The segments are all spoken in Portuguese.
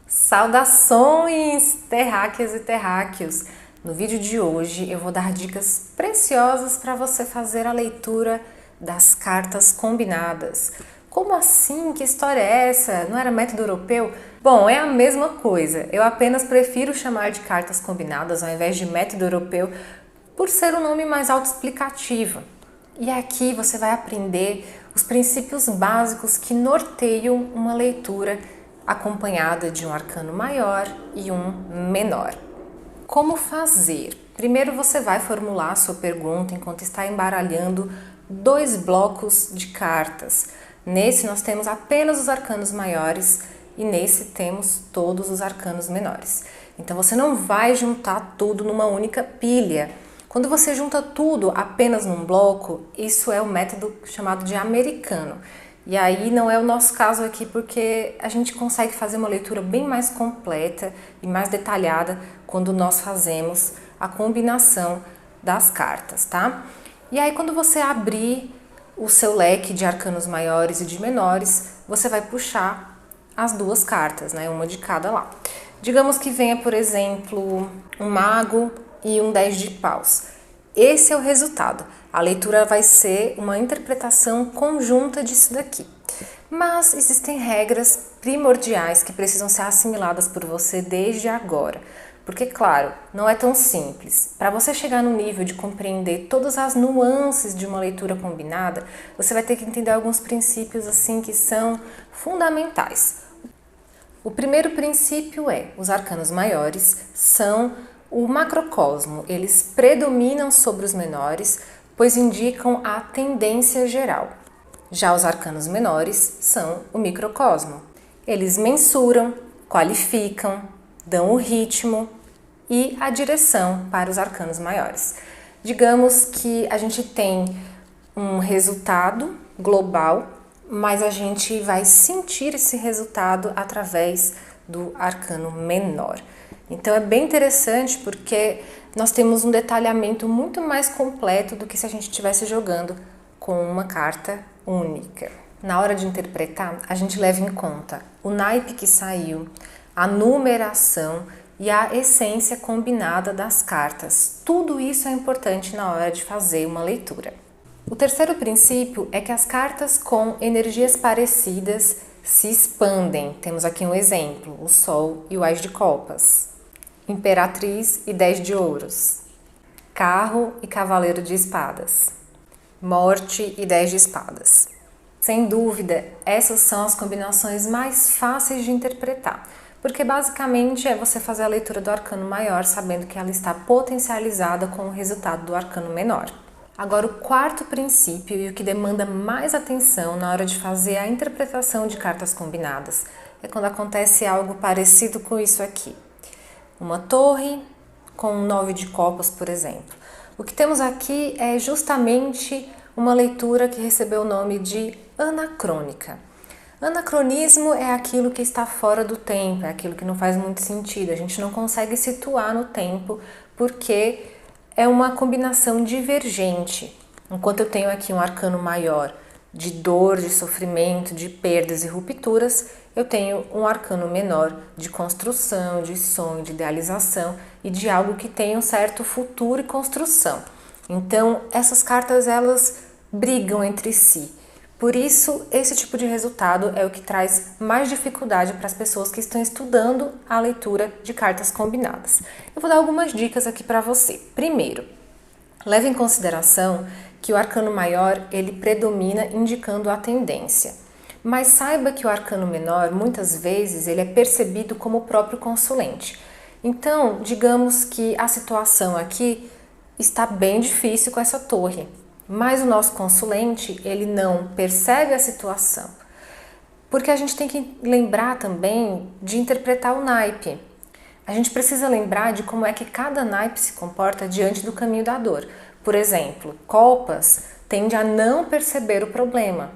Saudações, terráqueas e terráqueos! No vídeo de hoje eu vou dar dicas preciosas para você fazer a leitura das cartas combinadas. Como assim? Que história é essa? Não era método europeu? Bom, é a mesma coisa. Eu apenas prefiro chamar de cartas combinadas ao invés de método europeu por ser um nome mais autoexplicativo. E aqui você vai aprender os princípios básicos que norteiam uma leitura acompanhada de um arcano maior e um menor. Como fazer? Primeiro você vai formular a sua pergunta enquanto está embaralhando dois blocos de cartas. Nesse nós temos apenas os arcanos maiores e nesse temos todos os arcanos menores. Então você não vai juntar tudo numa única pilha. Quando você junta tudo apenas num bloco, isso é o método chamado de americano. E aí não é o nosso caso aqui porque a gente consegue fazer uma leitura bem mais completa e mais detalhada quando nós fazemos a combinação das cartas, tá? E aí quando você abrir o seu leque de arcanos maiores e de menores, você vai puxar as duas cartas, né? Uma de cada lá. Digamos que venha, por exemplo, um mago e um 10 de paus. Esse é o resultado. A leitura vai ser uma interpretação conjunta disso daqui. Mas existem regras primordiais que precisam ser assimiladas por você desde agora. Porque, claro, não é tão simples. Para você chegar no nível de compreender todas as nuances de uma leitura combinada, você vai ter que entender alguns princípios assim que são fundamentais. O primeiro princípio é: os arcanos maiores são o macrocosmo, eles predominam sobre os menores, pois indicam a tendência geral. Já os arcanos menores são o microcosmo. Eles mensuram, qualificam, dão o ritmo e a direção para os arcanos maiores. Digamos que a gente tem um resultado global, mas a gente vai sentir esse resultado através do arcano menor. Então é bem interessante porque nós temos um detalhamento muito mais completo do que se a gente estivesse jogando com uma carta única. Na hora de interpretar, a gente leva em conta o naipe que saiu, a numeração e a essência combinada das cartas. Tudo isso é importante na hora de fazer uma leitura. O terceiro princípio é que as cartas com energias parecidas se expandem. Temos aqui um exemplo, o Sol e o Ás de Copas, Imperatriz e 10 de ouros, Carro e Cavaleiro de espadas, Morte e 10 de espadas. Sem dúvida, essas são as combinações mais fáceis de interpretar, porque basicamente é você fazer a leitura do arcano maior sabendo que ela está potencializada com o resultado do arcano menor. Agora, o quarto princípio e o que demanda mais atenção na hora de fazer a interpretação de cartas combinadas é quando acontece algo parecido com isso aqui. Uma torre com um 9 de copas, por exemplo. O que temos aqui é justamente uma leitura que recebeu o nome de anacrônica. Anacronismo é aquilo que está fora do tempo, é aquilo que não faz muito sentido. A gente não consegue situar no tempo porque é uma combinação divergente. Enquanto eu tenho aqui um arcano maior de dor, de sofrimento, de perdas e rupturas, eu tenho um arcano menor de construção, de sonho, de idealização e de algo que tem um certo futuro e construção. Então, essas cartas elas brigam entre si. Por isso, esse tipo de resultado é o que traz mais dificuldade para as pessoas que estão estudando a leitura de cartas combinadas. Eu vou dar algumas dicas aqui para você. Primeiro, leve em consideração que o arcano maior ele predomina indicando a tendência. Mas saiba que o arcano menor, muitas vezes, ele é percebido como o próprio consulente. Então, digamos que a situação aqui está bem difícil com essa torre. Mas o nosso consulente, ele não percebe a situação. Porque a gente tem que lembrar também de interpretar o naipe. A gente precisa lembrar de como é que cada naipe se comporta diante do caminho da dor. Por exemplo, copas tende a não perceber o problema.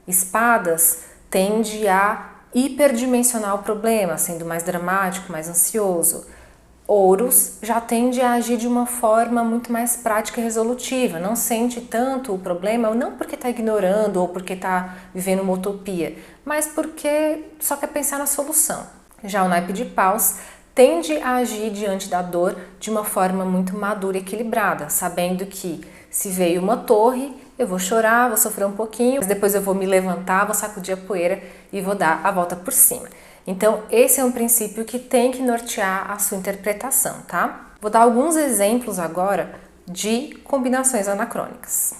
Espadas tende a hiperdimensionar o problema, sendo mais dramático, mais ansioso. Ouros já tende a agir de uma forma muito mais prática e resolutiva, não sente tanto o problema, não porque está ignorando ou porque está vivendo uma utopia, mas porque só quer pensar na solução. Já o naipe de paus tende a agir diante da dor de uma forma muito madura e equilibrada, sabendo que se veio uma torre, eu vou chorar, vou sofrer um pouquinho, mas depois eu vou me levantar, vou sacudir a poeira e vou dar a volta por cima. Então, esse é um princípio que tem que nortear a sua interpretação, tá? Vou dar alguns exemplos agora de combinações anacrônicas.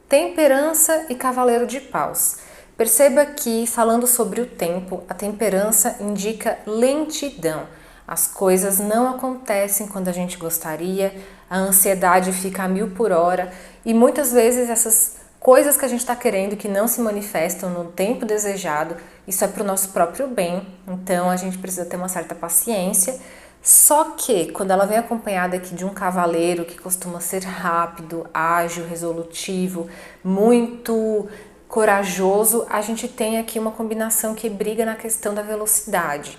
Temperança e cavaleiro de paus. Perceba que, falando sobre o tempo, a temperança indica lentidão. As coisas não acontecem quando a gente gostaria, a ansiedade fica a 1000 por hora e muitas vezes essas coisas que a gente está querendo que não se manifestam no tempo desejado, isso é para o nosso próprio bem, então a gente precisa ter uma certa paciência. Só que quando ela vem acompanhada aqui de um cavaleiro que costuma ser rápido, ágil, resolutivo, muito corajoso, a gente tem aqui uma combinação que briga na questão da velocidade.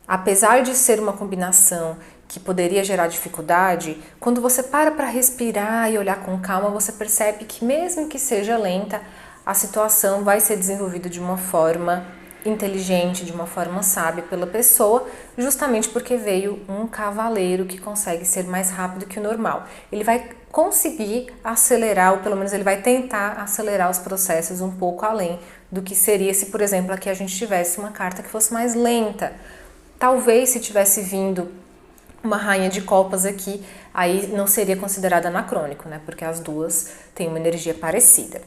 Apesar de ser uma combinação que poderia gerar dificuldade, quando você para respirar e olhar com calma, você percebe que mesmo que seja lenta, a situação vai ser desenvolvida de uma forma inteligente, de uma forma sábia pela pessoa, justamente porque veio um cavaleiro que consegue ser mais rápido que o normal. Ele vai conseguir acelerar, ou pelo menos ele vai tentar acelerar os processos um pouco além do que seria se, por exemplo, aqui a gente tivesse uma carta que fosse mais lenta. Talvez se tivesse vindo uma rainha de copas aqui, aí não seria considerado anacrônico, né? Porque as duas têm uma energia parecida.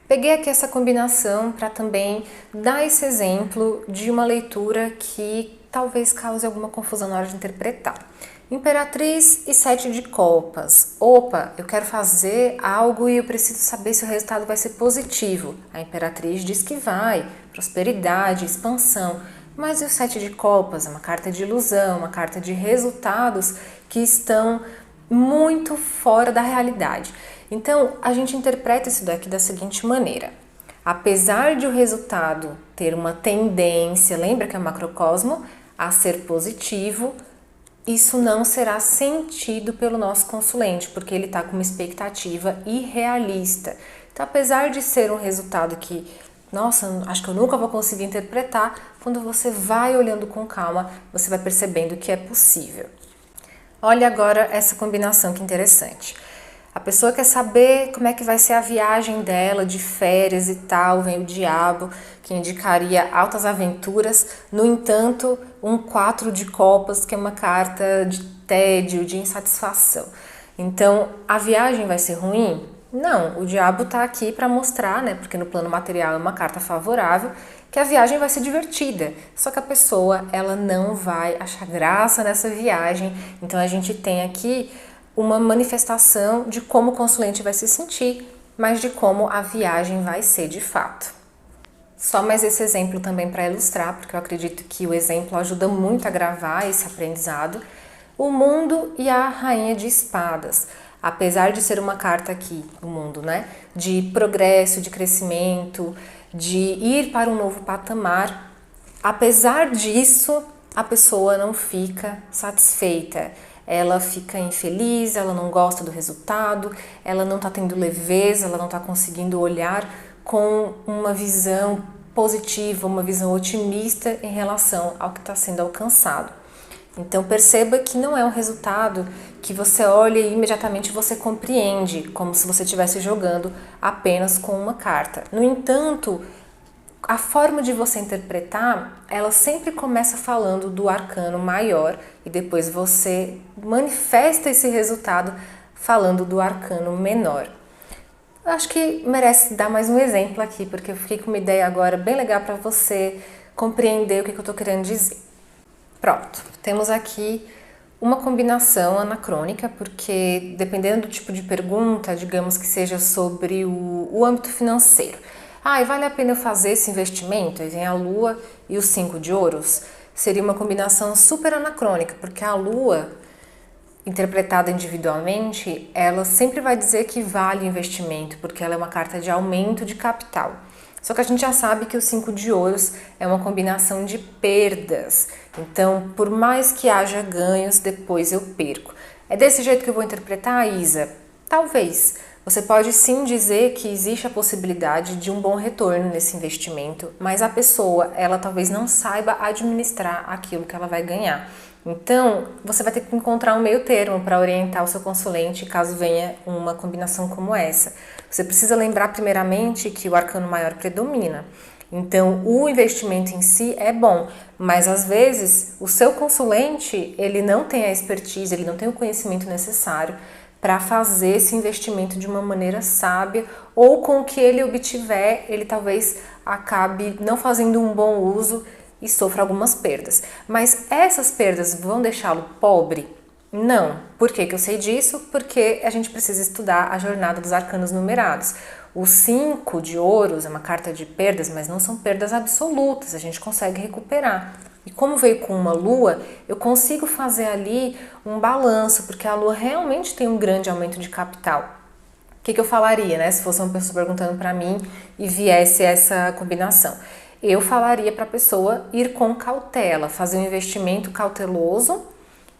Peguei aqui essa combinação para também dar esse exemplo de uma leitura que talvez cause alguma confusão na hora de interpretar. Imperatriz e 7 de copas. Opa, eu quero fazer algo e eu preciso saber se o resultado vai ser positivo. A Imperatriz diz que vai, prosperidade, expansão. Mas e o 7 de copas? É uma carta de ilusão, uma carta de resultados que estão muito fora da realidade. Então, a gente interpreta isso daqui da seguinte maneira. Apesar de o resultado ter uma tendência, lembra que é macrocosmo, a ser positivo, isso não será sentido pelo nosso consulente, porque ele está com uma expectativa irrealista. Então, apesar de ser um resultado que, nossa, acho que eu nunca vou conseguir interpretar, quando você vai olhando com calma, você vai percebendo que é possível. Olha agora essa combinação que interessante. A pessoa quer saber como é que vai ser a viagem dela de férias e tal, vem o diabo, que indicaria altas aventuras. No entanto, um 4 de copas, que é uma carta de tédio, de insatisfação. Então, a viagem vai ser ruim? Não, o diabo está aqui para mostrar, né, porque no plano material é uma carta favorável, que a viagem vai ser divertida. Só que a pessoa, ela não vai achar graça nessa viagem. Então, a gente tem aqui uma manifestação de como o consulente vai se sentir, mas de como a viagem vai ser de fato. Só mais esse exemplo também para ilustrar, porque eu acredito que o exemplo ajuda muito a gravar esse aprendizado. O mundo e a rainha de espadas. Apesar de ser uma carta aqui, o mundo, né, de progresso, de crescimento, de ir para um novo patamar, apesar disso, a pessoa não fica satisfeita. Ela fica infeliz, ela não gosta do resultado, ela não está tendo leveza, ela não está conseguindo olhar com uma visão positiva, uma visão otimista em relação ao que está sendo alcançado. Então perceba que não é um resultado que você olha e imediatamente você compreende, como se você estivesse jogando apenas com uma carta. No entanto, a forma de você interpretar, ela sempre começa falando do arcano maior e depois você manifesta esse resultado falando do arcano menor. Eu acho que merece dar mais um exemplo aqui, porque eu fiquei com uma ideia agora bem legal para você compreender o que eu estou querendo dizer. Pronto, temos aqui uma combinação anacrônica, porque dependendo do tipo de pergunta, digamos que seja sobre o âmbito financeiro. E vale a pena eu fazer esse investimento? Aí vem a Lua e os 5 de ouros. Seria uma combinação super anacrônica, porque a Lua, interpretada individualmente, ela sempre vai dizer que vale o investimento, porque ela é uma carta de aumento de capital. Só que a gente já sabe que o 5 de ouros é uma combinação de perdas. Então, por mais que haja ganhos, depois eu perco. É desse jeito que eu vou interpretar, Isa? Talvez. Você pode sim dizer que existe a possibilidade de um bom retorno nesse investimento, mas a pessoa, ela talvez não saiba administrar aquilo que ela vai ganhar. Então, você vai ter que encontrar um meio termo para orientar o seu consulente caso venha uma combinação como essa. Você precisa lembrar primeiramente que o arcano maior predomina. Então, o investimento em si é bom, mas às vezes o seu consulente, ele não tem a expertise, ele não tem o conhecimento necessário para fazer esse investimento de uma maneira sábia, ou com o que ele obtiver, ele talvez acabe não fazendo um bom uso e sofra algumas perdas. Mas essas perdas vão deixá-lo pobre? Não. Por que eu sei disso? Porque a gente precisa estudar a jornada dos arcanos numerados. O 5 de ouros é uma carta de perdas, mas não são perdas absolutas, a gente consegue recuperar. E como veio com uma lua, eu consigo fazer ali um balanço, porque a lua realmente tem um grande aumento de capital. O que eu falaria, né, se fosse uma pessoa perguntando para mim e viesse essa combinação? Eu falaria para a pessoa ir com cautela, fazer um investimento cauteloso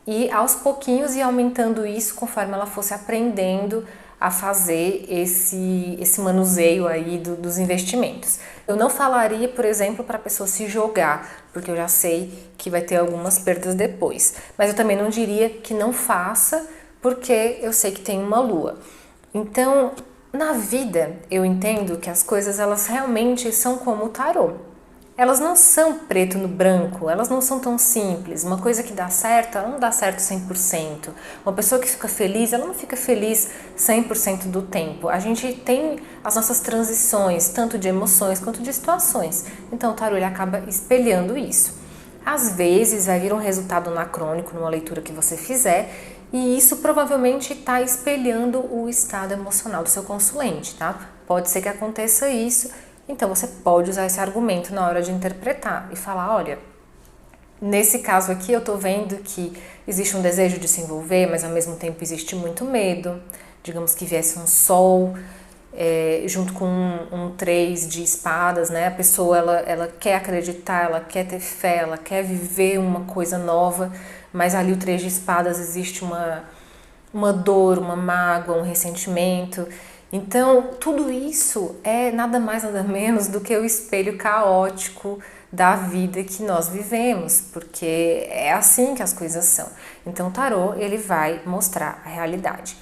e aos pouquinhos ir aumentando isso conforme ela fosse aprendendo a fazer esse manuseio aí dos investimentos. Eu não falaria, por exemplo, para a pessoa se jogar, porque eu já sei que vai ter algumas perdas depois. Mas eu também não diria que não faça, porque eu sei que tem uma lua. Então, na vida, eu entendo que as coisas elas realmente são como o tarô. Elas não são preto no branco, elas não são tão simples. Uma coisa que dá certo, ela não dá certo 100%. Uma pessoa que fica feliz, ela não fica feliz 100% do tempo. A gente tem as nossas transições, tanto de emoções quanto de situações. Então o tarô ele acaba espelhando isso. Às vezes vai vir um resultado anacrônico numa leitura que você fizer, e isso provavelmente está espelhando o estado emocional do seu consulente, tá? Pode ser que aconteça isso. Então você pode usar esse argumento na hora de interpretar e falar, olha, nesse caso aqui eu tô vendo que existe um desejo de se envolver, mas ao mesmo tempo existe muito medo. Digamos que viesse um sol junto com um 3 de espadas, né? A pessoa ela quer acreditar, ela quer ter fé, ela quer viver uma coisa nova, mas ali o 3 de espadas existe uma dor, uma mágoa, um ressentimento. Então, tudo isso é nada mais nada menos do que o espelho caótico da vida que nós vivemos, porque é assim que as coisas são. Então, o tarô, ele vai mostrar a realidade,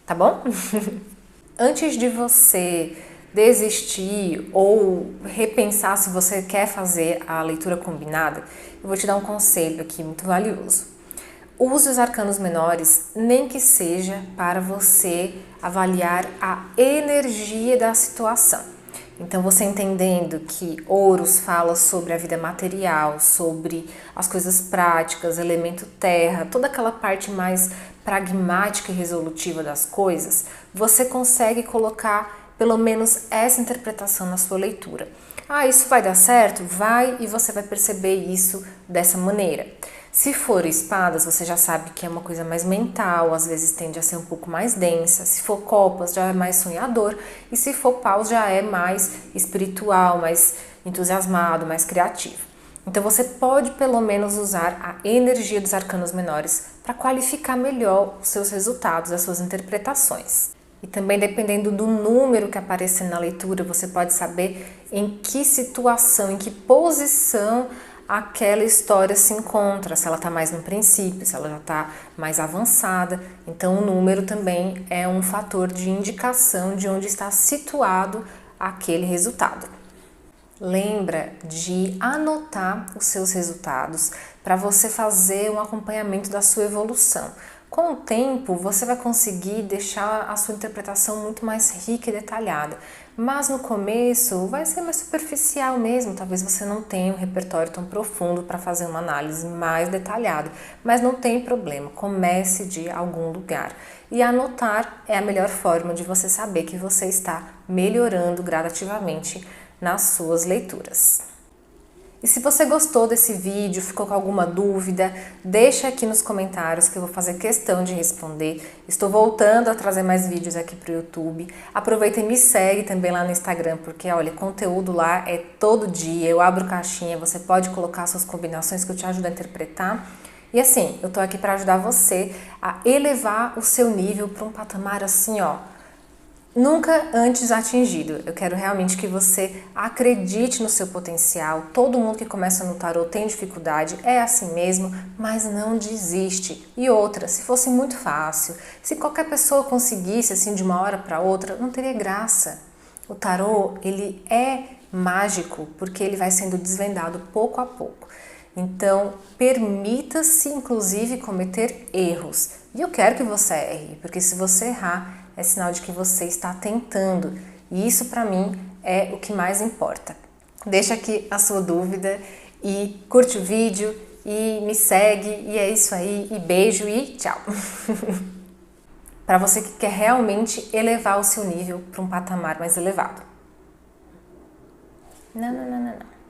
tá bom? Antes de você desistir ou repensar se você quer fazer a leitura combinada, eu vou te dar um conselho aqui muito valioso. Use os arcanos menores, nem que seja para você avaliar a energia da situação. Então, você entendendo que ouros fala sobre a vida material, sobre as coisas práticas, elemento terra, toda aquela parte mais pragmática e resolutiva das coisas, você consegue colocar pelo menos essa interpretação na sua leitura. Ah, isso vai dar certo? Vai, e você vai perceber isso dessa maneira. Se for espadas, você já sabe que é uma coisa mais mental, às vezes tende a ser um pouco mais densa. Se for copas, já é mais sonhador. E se for paus, já é mais espiritual, mais entusiasmado, mais criativo. Então você pode pelo menos usar a energia dos arcanos menores para qualificar melhor os seus resultados, as suas interpretações. E também dependendo do número que aparecer na leitura, você pode saber em que situação, em que posição aquela história se encontra, se ela está mais no princípio, se ela já está mais avançada. Então o número também é um fator de indicação de onde está situado aquele resultado. Lembra de anotar os seus resultados para você fazer um acompanhamento da sua evolução. Com o tempo, você vai conseguir deixar a sua interpretação muito mais rica e detalhada. Mas no começo vai ser mais superficial mesmo, talvez você não tenha um repertório tão profundo para fazer uma análise mais detalhada. Mas não tem problema, comece de algum lugar. E anotar é a melhor forma de você saber que você está melhorando gradativamente nas suas leituras. E se você gostou desse vídeo, ficou com alguma dúvida, deixa aqui nos comentários que eu vou fazer questão de responder. Estou voltando a trazer mais vídeos aqui para o YouTube. Aproveita e me segue também lá no Instagram, porque olha, conteúdo lá é todo dia. Eu abro caixinha, você pode colocar suas combinações que eu te ajudo a interpretar. E assim, eu tô aqui para ajudar você a elevar o seu nível para um patamar assim, ó, nunca antes atingido. Eu quero realmente que você acredite no seu potencial. Todo mundo que começa no tarô tem dificuldade, é assim mesmo, mas não desiste. E outra, se fosse muito fácil, se qualquer pessoa conseguisse assim de uma hora para outra, não teria graça. O tarô, ele é mágico porque ele vai sendo desvendado pouco a pouco. Então, permita-se inclusive cometer erros. E eu quero que você erre, porque se você errar, é sinal de que você está tentando. E isso para mim é o que mais importa. Deixa aqui a sua dúvida e curte o vídeo e me segue. E é isso aí. E beijo e tchau! Para você que quer realmente elevar o seu nível para um patamar mais elevado. Não, não, não, não, não.